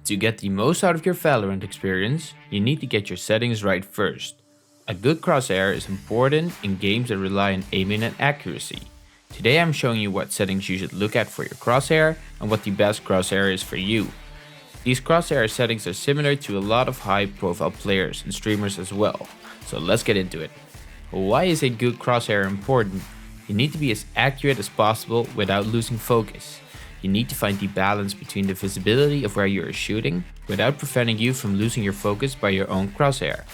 To get the most out of your Valorant experience, you need to get your settings right first. A good crosshair is important in games that rely on aiming and accuracy. Today I'm showing you what settings you should look at for your crosshair and what the best crosshair is for you. These crosshair settings are similar to a lot of high profile players and streamers as well, so let's get into it. Why is a good crosshair important? You need to be as accurate as possible without losing focus. You need to find the balance between the visibility of where you are shooting without preventing you from losing your focus by your own crosshair.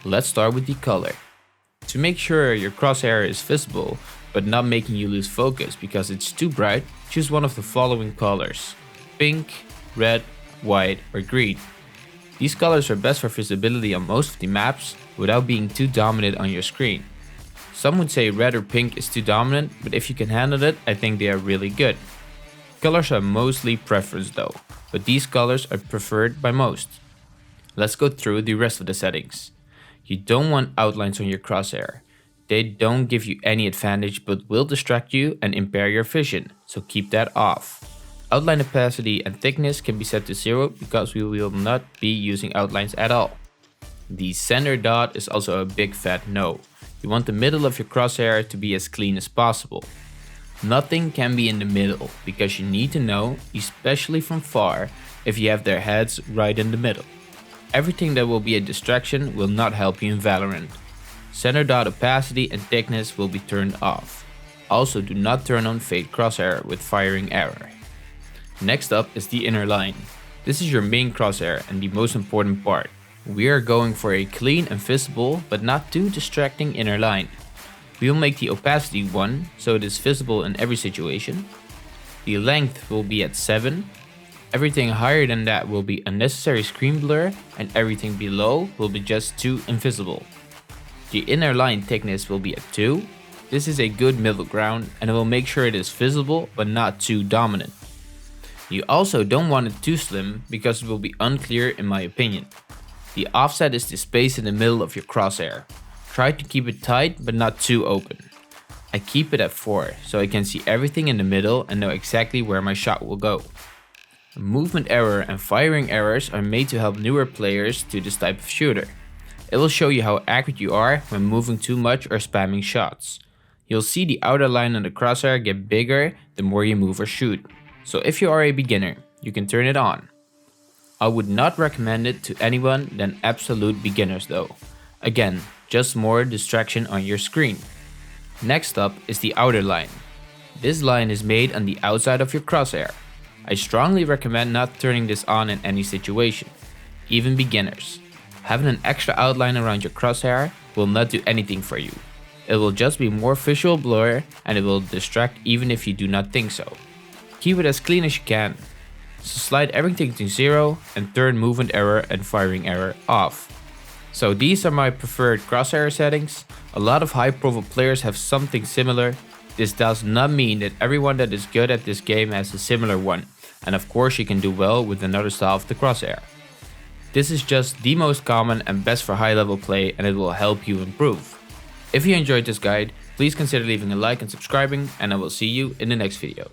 Let's start with the color. To make sure your crosshair is visible but not making you lose focus because it's too bright, choose one of the following colors: pink, red, white or green. These colors are best for visibility on most of the maps without being too dominant on your screen. Some would say red or pink is too dominant, but if you can handle it, I think they are really good. Colors are mostly preference though, but these colors are preferred by most. Let's go through the rest of the settings. You don't want outlines on your crosshair. They don't give you any advantage but will distract you and impair your vision, so keep that off. Outline opacity and thickness can be set to 0 because we will not be using outlines at all. The center dot is also a big fat no. You want the middle of your crosshair to be as clean as possible. Nothing can be in the middle because you need to know, especially from far, if you have their heads right in the middle. Everything that will be a distraction will not help you in Valorant. Center dot opacity and thickness will be turned off. Also, do not turn on fade crosshair with firing error. Next up is the inner line. This is your main crosshair and the most important part. We are going for a clean and visible but not too distracting inner line. We will make the opacity 1 so it is visible in every situation. The length will be at 7. Everything higher than that will be unnecessary screen blur and everything below will be just too invisible. The inner line thickness will be at 2. This is a good middle ground and it will make sure it is visible but not too dominant. You also don't want it too slim because it will be unclear in my opinion. The offset is the space in the middle of your crosshair. Try to keep it tight but not too open. I keep it at 4 so I can see everything in the middle and know exactly where my shot will go. Movement error and firing errors are made to help newer players to this type of shooter. It will show you how accurate you are when moving too much or spamming shots. You'll see the outer line on the crosshair get bigger the more you move or shoot. So if you are a beginner, you can turn it on. I would not recommend it to anyone than absolute beginners though. Again, just more distraction on your screen. Next up is the outer line. This line is made on the outside of your crosshair. I strongly recommend not turning this on in any situation, even beginners. Having an extra outline around your crosshair will not do anything for you. It will just be more visual blur and it will distract even if you do not think so. Keep it as clean as you can. So slide everything to 0 and turn movement error and firing error off. So these are my preferred crosshair settings. A lot of high profile players have something similar. This does not mean that everyone that is good at this game has a similar one. And of course you can do well with another style of the crosshair. This is just the most common and best for high level play and it will help you improve. If you enjoyed this guide, please consider leaving a like and subscribing and I will see you in the next video.